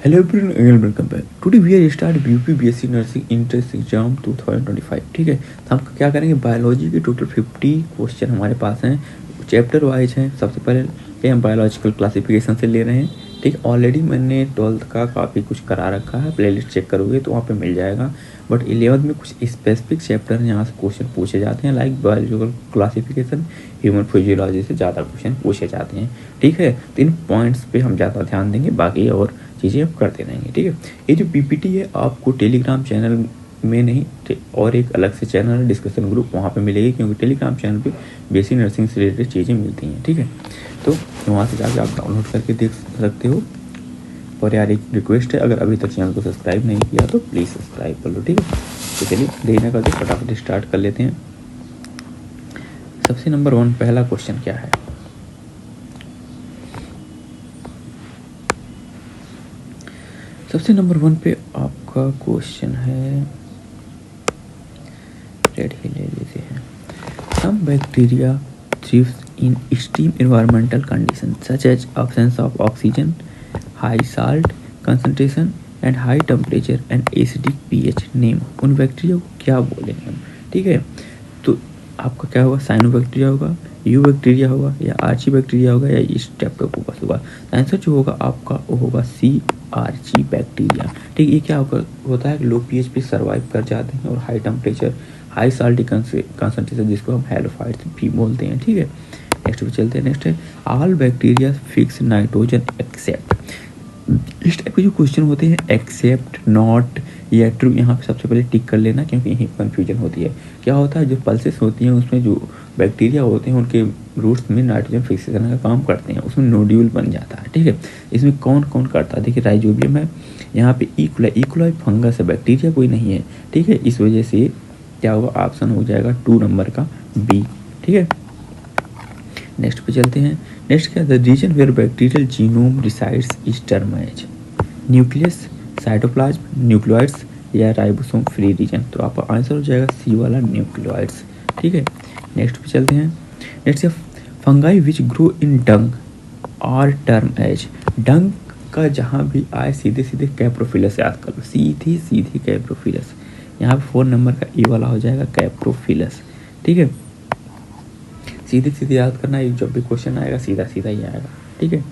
Hello everyone and welcome back. Today we are start BUP BSc nursing entrance exam 2025। ठीक है, तो हम क्या करेंगे, बायोलॉजी के टोटल 50 क्वेश्चन हमारे पास हैं, चैप्टर वाइज हैं। सबसे पहले हम बायोलॉजिकल क्लासिफिकेशन से ले रहे हैं। ठीक, ऑलरेडी मैंने 12th का काफ़ी कुछ करा रखा है, प्लेलिस्ट चेक करोगे तो वहाँ पे मिल जाएगा। बट 11th में कुछ स्पेसिफिक चैप्टर हैं, यहाँ से क्वेश्चन पूछे जाते हैं, like biological classification, human physiology से ज़्यादा क्वेश्चन पूछे जाते हैं। ठीक है, तो इन पॉइंट्स पे हम ज़्यादा ध्यान देंगे, बाकी और चीज़ें हम करते रहेंगे। ठीक है, ये जो पीपीटी है आपको टेलीग्राम चैनल में नहीं और एक अलग से चैनल है डिस्कशन ग्रुप, वहाँ पे मिलेगी, क्योंकि टेलीग्राम चैनल पे बेसिक नर्सिंग से रिलेटेड चीज़ें मिलती हैं। ठीक है, तो वहाँ से जाकर आप डाउनलोड करके देख सकते हो। और यार एक रिक्वेस्ट है, अगर अभी तक चैनल को सब्सक्राइब नहीं किया तो प्लीज़ सब्सक्राइब कर लो। ठीक है, तो चलिए देरी न करके फटाफट स्टार्ट कर लेते हैं। सबसे नंबर 1 पहला क्वेश्चन क्या है? सबसे नंबर 1 पे आपका क्वेश्चन है, रेड ही ले लेते हैं। Some bacteria thrives in extreme environmental condition such as absence of oxygen, high salt concentration and high temperature and acidic pH. Name उन बैक्टीरिया को क्या बोलेंगे हम? ठीक है, तो आपका क्या होगा, साइनोबैक्टीरिया होगा, यू बैक्टीरिया होगा, या आर्ची बैक्टीरिया होगा, या स्ट्रेप्टोकोकस होगा। आंसर जो होगा आपका वो होगा सी, आर्ची बैक्टीरिया। ठीक, ये क्या होता है, लो पीएच पे सर्वाइव कर जाते हैं और high temperature, high salty concentration, जिसको हम हैलोफाइट्स भी बोलते हैं। ठीक है, नेक्स्ट पे चलते हैं। नेक्स्ट है all bacteria fix nitrogen except. इस टाइप के जो क्वेश्चन होते हैं, एक्सेप्ट, नॉट या ट्रू, यहाँ पे सबसे पहले टिक कर लेना, क्योंकि यहीं कन्फ्यूजन होती है। क्या होता है, जो पल्सेस होती हैं उसमें जो बैक्टीरिया होते हैं उनके रूट्स में नाइट्रोजन फिक्सेशन का काम करते हैं, उसमें नोड्यूल बन जाता है। ठीक है, इसमें कौन कौन करता है? देखिए राइजोबियम है, यहाँ पे इकोलाई फंगस है, बैक्टीरिया कोई नहीं है। ठीक है, इस वजह से क्या होगा, ऑप्शन हो जाएगा 2 नंबर का बी। ठीक है, नेक्स्ट पे चलते हैं। नेक्स्ट क्या, the region where bacterial genome resides is term as nucleus, cytoplasm, nucleoids या राइबोसोम फ्री रीजन। तो आपका आंसर हो जाएगा सी वाला, न्यूक्लियोइड्स। ठीक है, नेक्स्ट पे चलते हैं। नेक्स्ट है fungi which grow in dung are term as. Dung का जहाँ भी आए सीधे सीधे कैप्रोफिलस याद कर लो, सीधी सीधी कैप्रोफिलस। यहाँ पे 4 नंबर का ए वाला हो जाएगा कैप्रोफिलस। ठीक है, सीधे सीधे याद करना, है जब भी क्वेश्चन आएगा सीधा सीधा ही आएगा। ठीक है,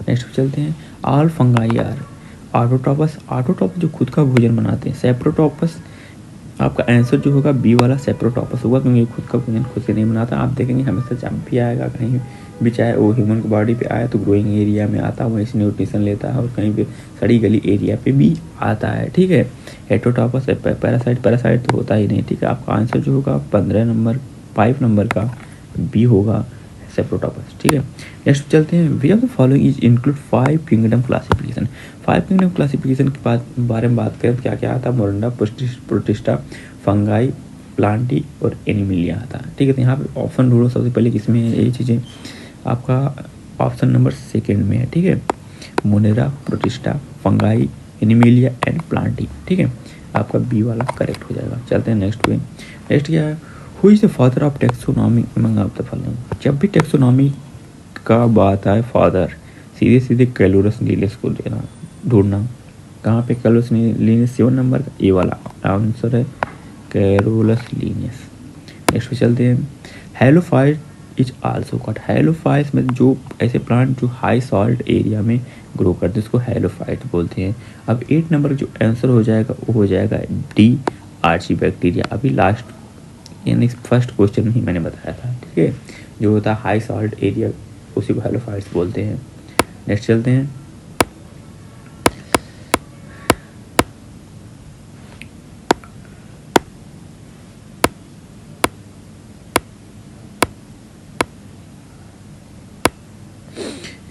नेक्स्ट पे चलते हैं। All fungi are autotrophs. Autotrophs जो खुद का भोजन बनाते हैं। सेप्रोट्रॉपस, आपका आंसर जो होगा बी वाला सेप्रोट्रॉपस होगा, क्योंकि खुद का भोजन खुद से नहीं बनाता। आप देखेंगे हमेशा जब भी आएगा कहीं भी, चाहे वो ह्यूमन की बॉडी पे आए तो ग्रोइंग एरिया में आता है, वहीं से न्यूट्रिशन लेता है, और कहीं पे सड़ी गली एरिया पे भी आता है। ठीक है, हेटरोट्रॉपस पैरासाइट तो होता ही नहीं। ठीक है, आपका आंसर जो होगा 5 नंबर का बी होगा, सेप्रोटोपस। ठीक है, नेक्स्ट चलते हैं। We of the following is include 5 kingdom classification. 5 kingdom classification के बारे में बात करें तो क्या क्या आता है, मोरंडा, प्रोटिस्टा, फंगाई, प्लांटी और एनिमिलिया आता है। ठीक है, तो यहाँ पे ऑप्शन ढूंढो सबसे पहले किसमें है ये चीज़ें। आपका ऑप्शन नंबर 2 में है। ठीक है, Monera, protista, fungi, Animalia and Plantae. ठीक है, आपका बी वाला करेक्ट हो जाएगा। चलते हैं नेक्स्ट पे। नेक्स्ट क्या है, who is the father of taxonomy among of the following. जब भी टेक्सोनॉमी का बात आए फादर, सीधे सीधे कैलोरस लीनियस को देना, ढूंढना। कहाँ पे कैलोरस लीनियस, 7 नंबर का ए वाला आंसर है कैरोलस लीनियस। नेक्स्ट पे चलते हैं। Halophyte is also called. Halophytes में जो ऐसे प्लांट जो हाई सॉल्ट एरिया में ग्रो करते हैं उसको हेलोफाइट बोलते हैं। अब 8 नंबर जो आंसर हो जाएगा वो हो जाएगा डी, आर्ची बैक्टीरिया। अभी लास्ट यानी फर्स्ट क्वेश्चन में ही मैंने बताया था। ठीक है, जो होता है हाई सॉल्ट एरिया उसी को हेलोफाइट्स बोलते हैं। नेक्स्ट चलते हैं।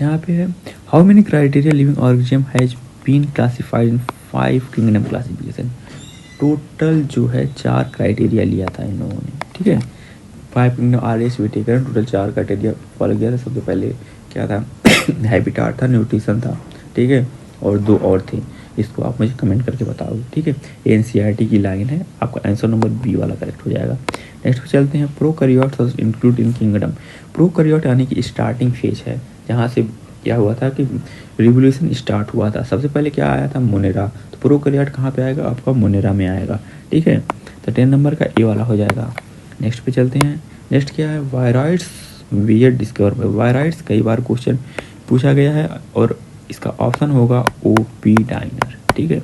यहाँ पे है how many criteria living organism has been classified in 5 kingdom classification. Total जो है 4 क्राइटेरिया लिया था इन लोगों ने। ठीक है, 5 kingdom RS Whittaker total 4 criteria follow किया था। सबसे पहले क्या था, हैबिटाट था, न्यूट्रिशन था। ठीक है, और 2 और थे, इसको आप मुझे कमेंट करके बताओगे। ठीक है, NCERT की लाइन है, आपका आंसर नंबर बी वाला करेक्ट हो जाएगा। नेक्स्ट पे चलते हैं। Prokaryotes include in kingdom. Prokaryote यानी कि स्टार्टिंग फेज है, जहाँ से क्या हुआ था कि रिवोल्यूशन स्टार्ट हुआ था। सबसे पहले क्या आया था, मोनेरा, तो प्रोकैरियोट कहाँ पे आएगा, आपका मोनेरा में आएगा। ठीक है, तो 10 नंबर का ए वाला हो जाएगा। नेक्स्ट पे चलते हैं। नेक्स्ट क्या है, वायराइड्स वेयर डिस्कवर। वायराइड्स कई बार क्वेश्चन पूछा गया है और इसका ऑप्शन होगा ओपी डाइनर। ठीक है,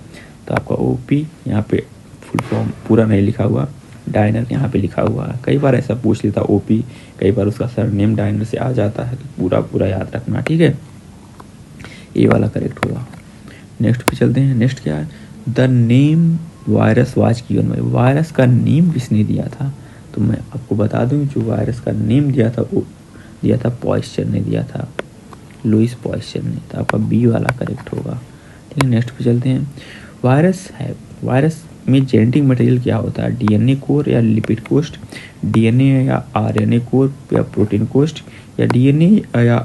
तो आपका ओपी यहाँ पे फुल फॉर्म पूरा नहीं लिखा हुआ, डाइनर यहाँ पे लिखा हुआ है। कई बार ऐसा पूछ लेता ओपी, कई बार उसका सरनेम डाइनर से आ जाता है, तो पूरा पूरा याद रखना। ठीक है, ये वाला करेक्ट होगा। नेक्स्ट पे चलते हैं। नेक्स्ट क्या है, the name virus was given by. Virus का नेम किसने दिया था, तो मैं आपको बता दूं जो वायरस का नेम दिया था वो दिया था पॉइस्चर ने दिया था, लुइस पॉइस्चर ने। तो आपका बी वाला करेक्ट होगा। ठीक है, नेक्स्ट पे चलते हैं। वायरस में जेनेटिक मटेरियल क्या होता है, डीएनए कोर या लिपिड कोस्ट, डीएनए या आरएनए कोर या प्रोटीन कोस्ट, या डीएनए या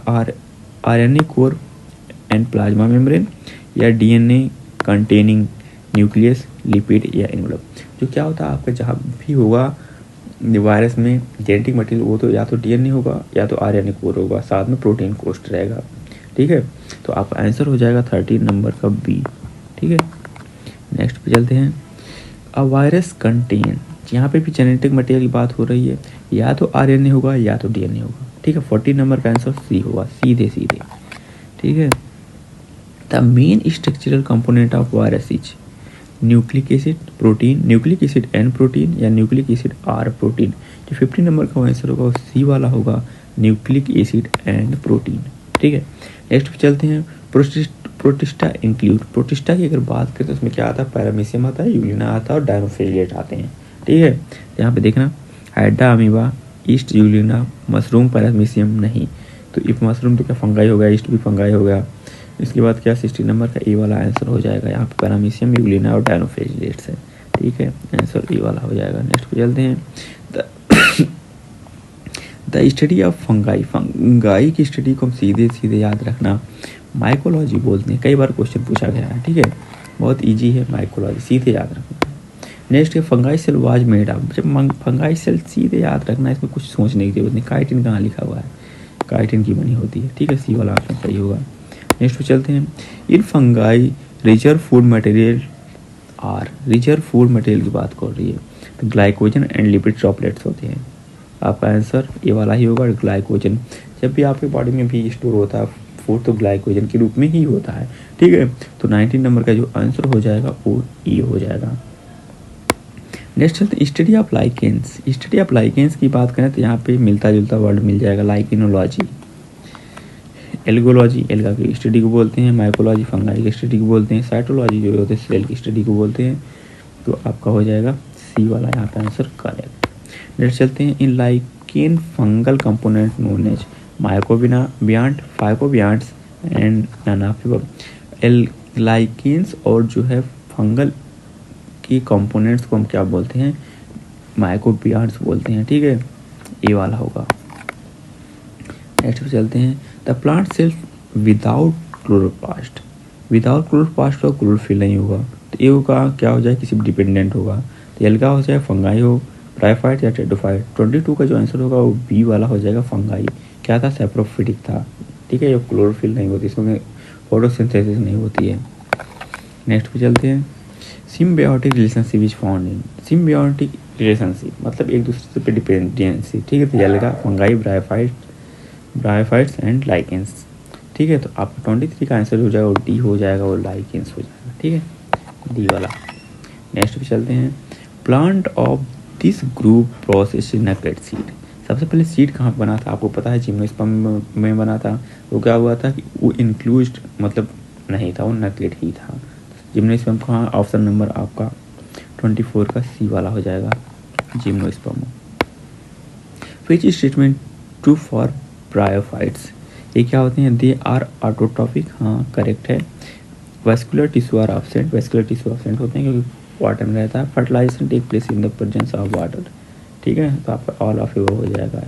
RNA core and plasma membrane, या डीएनए कंटेनिंग न्यूक्लियस लिपिड या एनवलप। जो क्या होता है आपका जहाँ भी होगा वायरस में जेनेटिक मटेरियल, वो तो या तो डीएनए होगा या तो आरएनए कोर होगा, साथ में प्रोटीन कोस्ट रहेगा। ठीक है, तो आपका आंसर हो जाएगा 13 नंबर का बी। ठीक है, नेक्स्ट पे चलते हैं। अ वायरस कंटेन, यहाँ पे भी जेनेटिक मटेरियल की बात हो रही है, या तो आरएनए होगा या तो डीएनए होगा। ठीक है, 14 नंबर का आंसर सी होगा, सीधे सीधे। ठीक है, the main structural component of virus is nucleic acid protein, nucleic acid and protein, या न्यूक्लिक एसिड आर प्रोटीन। जो 15 नंबर का आंसर होगा वो सी वाला होगा, न्यूक्लिक एसिड एंड प्रोटीन। ठीक है, नेक्स्ट पे चलते हैं। प्रोटिस्टा इंक्लूड, प्रोटिस्टा की अगर बात करें तो उसमें क्या आता है, पैरामीशियम आता है, यूलिना आता है और डायनोफिलिएट आते हैं। ठीक है, यहाँ पे देखना, hydra amoeba, yeast euglena, mushroom paramecium नहीं, तो इफ मशरूम तो क्या फंगाई हो गया, ईस्ट भी फंगाई हो गया। इसके बाद क्या 60 नंबर का ए वाला आंसर हो जाएगा, यहाँ पे पैरामीशियम, यूलिना और डायनोफिलिएट्स है। ठीक है, आंसर ए वाला हो जाएगा। नेक्स्ट पे चलते हैं। The study of fungi, fungi की स्टडी को हम सीधे सीधे याद रखना माइकोलॉजी बोलते हैं। कई बार क्वेश्चन पूछा गया है। ठीक है, बहुत इजी है माइकोलॉजी, सीधे याद रखना। नेक्स्ट है fungi cell was made of. जब फंगाई सेल सीधे याद रखना, इसमें कुछ सोचने की जरूरत नहीं। काइटिन कहाँ लिखा हुआ है, काइटिन की बनी होती है। ठीक है, सी वाला ऑप्शन सही होगा। नेक्स्ट पे चलते हैं। In fungi reserve food material are, reserve food material की बात कर रही है, तो ग्लाइकोजन एंड लिपिड ड्रॉपलेट्स होते हैं। आपका आंसर ये वाला ही होगा, ग्लाइकोजन। जब भी आपके बॉडी में भी स्टोर होता है फूड तो ग्लाइकोजन के रूप में ही होता है। ठीक है, तो 19 नंबर का जो आंसर हो जाएगा वो ई हो जाएगा। नेक्स्ट चलते हैं study of lichens. Study of lichens की बात करें तो यहाँ पे मिलता जुलता वर्ड मिल जाएगा, लाइकेनोलॉजी, एल्गोलॉजी, एल्गा की स्टडी को बोलते हैं, माइकोलॉजी फंगाई की स्टडी को बोलते हैं, साइटोलॉजी जो होते हैं सेल की स्टडी को बोलते हैं। तो आपका हो जाएगा सी वाला यहाँ पे आंसर करेक्ट। नेक्स्ट चलते हैं। In lichen fungal component known as mycobiont, phycobionts and नानाफिबम। लाइकेन्स और जो है फंगल की कंपोनेंट्स को हम क्या बोलते हैं, माइकोबियांट्स बोलते हैं। ठीक है, ये वाला होगा। नेक्स्ट पे चलते हैं। The plant self without chloroplast, without chloroplast का क्लोरोफिल नहीं होगा, तो ये होगा क्या हो जाए, किसी डिपेंडेंट होगा। तो एल्गा हो जाए, फंगाई हो, ब्रायोफाइट या टेडोफाइट। 22 का जो आंसर होगा वो बी वाला हो जाएगा, फंगाई। क्या था, सैप्रोफिटिक था। ठीक है, ये क्लोरोफिल नहीं होती, इसमें फोटोसिंथेसिस नहीं होती है। नेक्स्ट पे चलते हैं। Symbiotic relationship is found in, symbiotic relationship मतलब एक दूसरे से पे डिपेंडेंसी। ठीक है, तो alga, fungi, bryophytes and lichens. ठीक है, तो आपका 23 का आंसर हो जाएगा, और डी हो जाएगा, और लाइकेंस हो जाएगा। ठीक है, डी वाला। नेक्स्ट पे चलते हैं। Plant of this group process naked seed. सबसे पहले सीड कहाँ बना था, आपको पता है, जिम्नोस्पर्म में बना था। वो क्या हुआ था कि वो इंक्लूज्ड मतलब नहीं था, वो नकलेट ही था। जिम्नोस्पर्म कहाँ, ऑप्शन नंबर आपका 24 का सी वाला हो जाएगा, gymnosperm. Which statement true for bryophytes, ये क्या होते हैं, दे आर ऑटोट्रॉफिक, हाँ करेक्ट है। Vascular tissue are absent, vascular tissue absent होते हैं क्योंकि वाटर में रहता है। Fertilization take place in the presence of water. ठीक है, तो आपका ऑल ऑफ वो हो जाएगा।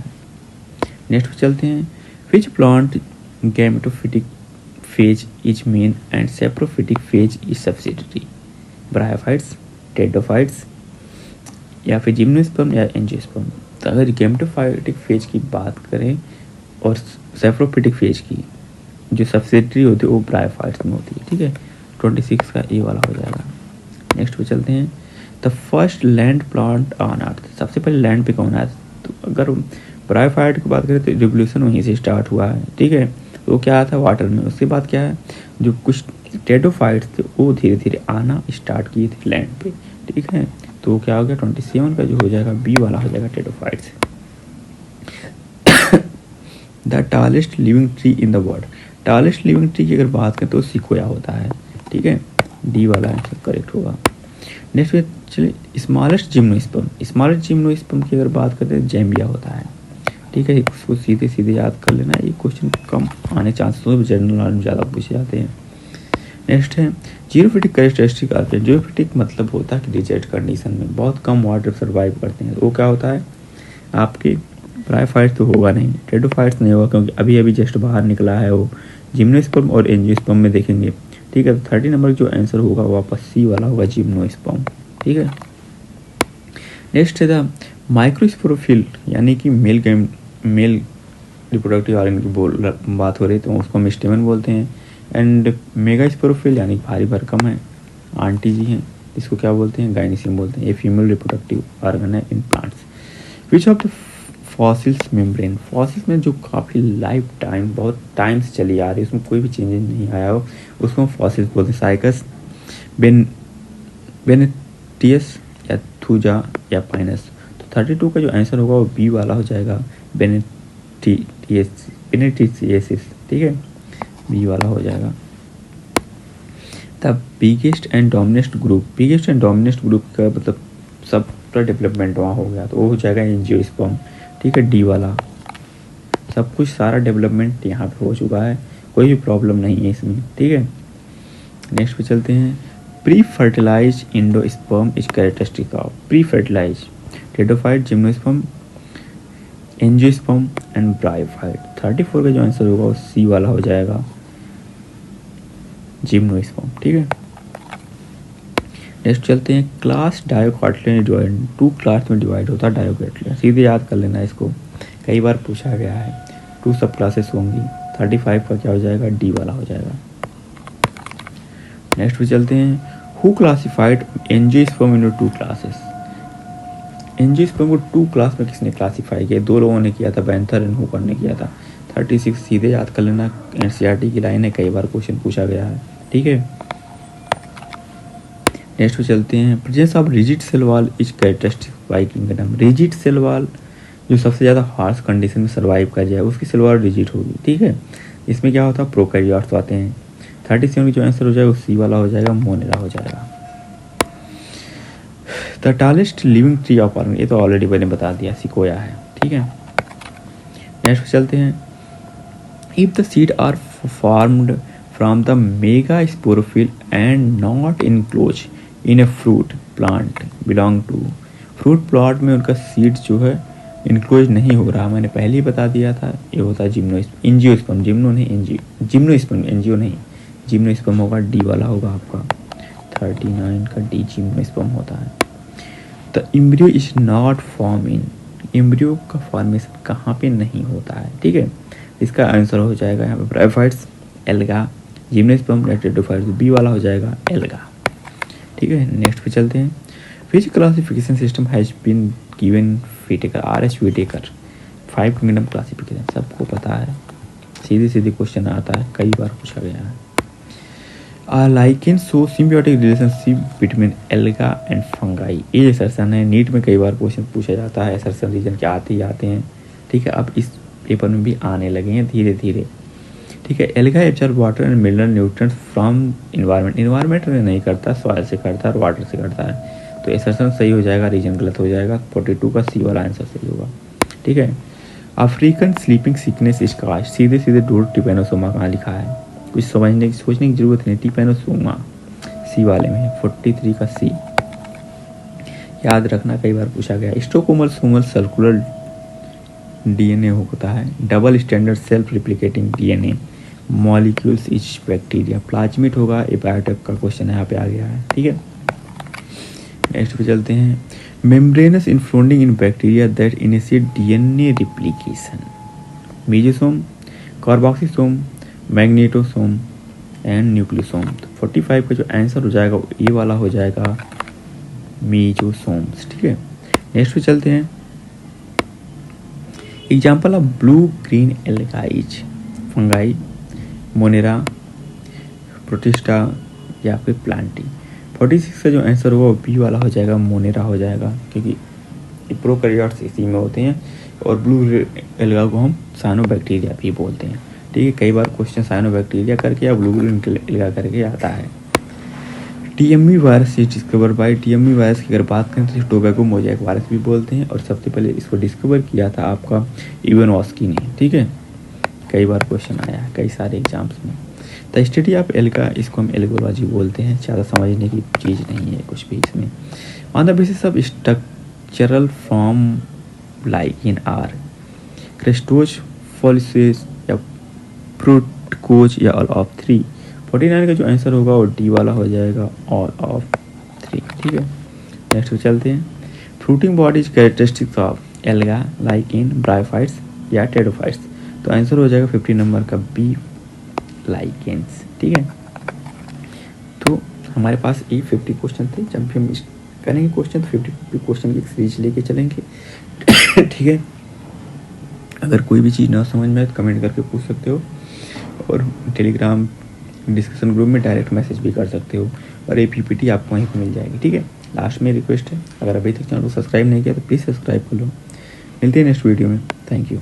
नेक्स्ट चलते हैं। Which plant gametophytic phase is main and saprophytic phase is subsidiary, bryophytes, टेडोफाइट्स, या फिर जिम्नोस्पर्म या एंजियोस्पर्म। अगर गैमेटोफाइटिक फेज की बात करें और सेप्रोफिटिक फेज की, जो सब्सिडरी होती है वो ब्रायोफाइट्स में होती है, ठीक है। 26 का ए वाला हो जाएगा। नेक्स्ट पे चलते हैं, the first land plant on earth, सबसे पहले लैंड पे कौन आया? तो अगर ब्रायोफाइट की बात करें तो रिवोल्यूशन वहीं से स्टार्ट हुआ है, ठीक है। तो क्या था वाटर में, उसके बाद क्या है जो कुछ टेडोफाइट्स थे वो धीरे धीरे आना स्टार्ट किए थे लैंड पे, ठीक है। तो क्या हो गया 27 का जो हो जाएगा बी वाला हो जाएगा टेडोफाइट्स। The tallest living tree in the world, tallest living tree की अगर बात करें तो सिकोया होता है, ठीक है। डी वाला आंसर करेक्ट होगा। नेक्स्ट पे चलिए स्मॉलेस्ट जिम्नोस्पर्म, स्मॉलेस्ट जिम्नोस्पर्म की अगर बात करते हैं जैम्बिया होता है, ठीक है। उसको सीधे सीधे याद कर लेना, ये क्वेश्चन कम आने चांसेस होते हैं, जनरल नॉलेज में ज़्यादा पूछे जाते हैं। नेक्स्ट है जीरोफिटिक कैरेक्टरिस्टिक आर्किड, जीरोफिटिक मतलब होता है कि डिजर्ट कंडीशन में बहुत कम वाटर सर्वाइव करते हैं, तो वो क्या होता है आपके ब्रायोफाइट्स तो होगा नहीं, टेडोफाइट्स नहीं होगा क्योंकि अभी अभी जस्ट बाहर निकला है वो, जिम्नोस्पर्म और एंजियोस्पर्म में देखेंगे, ठीक है। 30 नंबर जो आंसर होगा वापस सी वाला होगा जिम्नोस्पर्म, ठीक है। नेक्स्ट है द माइक्रोस्पोरोफिल यानी कि मेल रिप्रोडक्टिव ऑर्गन की बात हो रही तो उसको हम स्टेमन बोलते हैं। एंड मेगास्पोरोफिल यानी भारी भरकम है, आंटी जी हैं, इसको क्या बोलते हैं गाइनिसियम बोलते हैं। ये फीमेल रिप्रोडक्टिव ऑर्गन है in plants. Which of the fossils membrane, fossils में जो काफ़ी लाइफ टाइम बहुत टाइम से चली आ रही है उसमें कोई भी चेंजेस नहीं आया हो उसको हम फॉसिल्स बोलते हैं। साइकस, बेनेटियस या थूजा या पाइनस। तो 32 का जो आंसर होगा वो बी वाला हो जाएगा बेनेटियसिस, ठीक है, बी वाला हो जाएगा। The biggest and dominant group, biggest and dominant group का मतलब सब का डेवलपमेंट वहाँ हो गया तो वो हो जाएगा एंजियोस्पर्म, ठीक है, डी वाला। सब कुछ सारा डेवलपमेंट यहाँ पे हो चुका है, कोई भी प्रॉब्लम नहीं है इसमें, ठीक है। नेक्स्ट पे चलते हैं, pre fertilize endosperm is characteristic of, pre fertilize pteridophyte, gymnosperm, angiosperm and bryophyte. 34 का जो आंसर होगा वो सी वाला हो जाएगा जिम्नोस्पर्म, ठीक है। नेक्स्ट चलते हैं, क्लास डायोकार्टिलियन डिवाइड, 2 क्लास में डिवाइड होता है डायोकार्टिलियन, सीधे याद कर लेना इसको, कई बार पूछा गया है। 2 सब क्लासेस होंगी। 35 का क्या हो जाएगा डी वाला हो जाएगा। नेक्स्ट पे चलते हैं, who classified angiosperm into 2 classes, angiosperm को 2 क्लास में किसने क्लासीफाई किया? 2 लोगों ने किया था, बैंथर एंड हुकर ने किया था। 36 सीधे याद कर लेना, एनसीईआरटी की लाइन है, कई बार क्वेश्चन पूछा गया है, ठीक है। नेक्स्ट पे चलते हैं, presence of rigid cell wall is characteristic by kingdom, rigid cell wall जो सबसे ज़्यादा हार्श कंडीशन में सर्वाइव कर जाए उसकी सेल वॉल रिजिड होगी, ठीक है। इसमें क्या होता है प्रोकैरियोट्स आते हैं। 37 की जो आंसर हो जाएगा वो सी वाला हो जाएगा, मोनेरा हो जाएगा। The tallest living tree of organ, ये तो ऑलरेडी मैंने बता दिया, सिकोया है, ठीक है। नेक्स्ट पे चलते हैं, if the seed are formed from the mega sporophyll and not enclose in a fruit plant belong to, fruit plot में उनका सीड जो है इनक्लोज नहीं हो रहा, मैंने पहले ही बता दिया था, ये होता है एंजियोस्पर्म, जिम्नो नहीं एंजियो, जिम्नोस्पर्म, एंजियो नहीं, जिम्नोस्पर्म होगा, डी वाला होगा आपका। 39 का डी जिम्नोस्पर्म होता है। The embryo is not form in, embryo का फॉर्मेशन कहाँ पे नहीं होता है, ठीक है। इसका आंसर हो जाएगा यहाँ पे bryophytes, alga, gymnosperm, pteridophytes, B वाला हो जाएगा एल्गा, ठीक है। नेक्स्ट पे चलते हैं, which classification system has been given Whittaker, R H. Whittaker 5 kingdom classification, सबको पता है, सीधे सीधे क्वेश्चन आता है, कई बार पूछा गया है। Lichen show symbiotic relationship between alga and fungi, ये असर्शन है, नीट में कई बार क्वेश्चन पूछा जाता है, असर्शन रीजन के आते ही आते हैं, ठीक है। अब इस पेपर में भी आने लगे हैं धीरे धीरे, ठीक है। Alga absorb water and mineral nutrients from environment, environment में नहीं करता, सॉइल से करता है और वाटर से करता है, तो असर्शन सही हो जाएगा, रीजन गलत हो जाएगा। 42 का सी वाला आंसर सही होगा, ठीक है। अफ्रीकन स्लीपिंग सिकनेस इसका सीधे सीधे डोर टिपेनोसोमा कहाँ लिखा है, कुछ सोचने की जरूरत नहीं, टिपेनोसोमा सी वाले में। 43 का सी याद रखना, कई बार पूछा गया। स्टोकोमल सर्कुलर डीएनए होता है, double standard self replicating DNA molecules etch bacteria, plasmid होगा, ए बायोटेक का क्वेश्चन यहाँ पे आ गया है, ठीक है। नेक्स्ट पे चलते हैं, membranous infolding in bacteria that initiate DNA replication, mesosome, carboxysome, magnetosome and nucleosome. तो 45 का जो आंसर हो जाएगा वो ए वाला हो जाएगा, मीजोसोम्स। ठीक है, नेक्स्ट पे चलते हैं। Example of blue green algae, fungi, monera, protista या फिर प्लांटी। 46 का जो आंसर होगा वो बी वाला हो जाएगा, मोनेरा हो जाएगा, क्योंकि प्रोकैरियोट्स इसी में होते हैं। और ब्लू एल्गा को हम साइनोबैक्टीरिया भी बोलते हैं। ठीक है, कई बार क्वेश्चन साइनोबैक्टीरिया करके या ब्लू ग्रीन एल्गा करके आता है। TMV virus is discover by, TMV virus की अगर बात करें तो टोबैको मोजैक वायरस भी बोलते हैं, और सबसे पहले इसको डिस्कवर किया था आपका इवानोस्की ने। ठीक है, कई बार क्वेश्चन आया है कई सारे एग्जाम्स में। द स्टडी ऑफ एल्गा, इसको हम एल्गोलॉजी बोलते हैं, ज़्यादा समझने की चीज़ नहीं है कुछ भी इसमें। On the basis of structural form like in are, crustose, foliose या प्रोटकोज या ऑल ऑफ थ्री। 49 का जो आंसर होगा वो डी वाला हो जाएगा, ऑल ऑफ थ्री। ठीक है, नेक्स्ट पे चलते हैं। Fruiting bodies characteristics of alga like in bryophytes या टेडोफाइट्स। तो आंसर हो जाएगा 50 नंबर का बी, लाइकेंस। ठीक है, तो हमारे पास ये 50 क्वेश्चन थे। जब भी हम करेंगे क्वेश्चन तो 50 क्वेश्चन की एक सीरीज लेके चलेंगे। ठीक है, अगर कोई भी चीज़ ना समझ में आए तो कमेंट करके पूछ सकते हो, और टेलीग्राम डिस्कशन ग्रुप में डायरेक्ट मैसेज भी कर सकते हो, और ये पीपीटी आपको वहीं पर मिल जाएगी। ठीक है, लास्ट में रिक्वेस्ट है, अगर अभी तक चैनल को सब्सक्राइब नहीं किया तो प्लीज़ सब्सक्राइब कर लो। मिलते हैं नेक्स्ट वीडियो में, थैंक यू।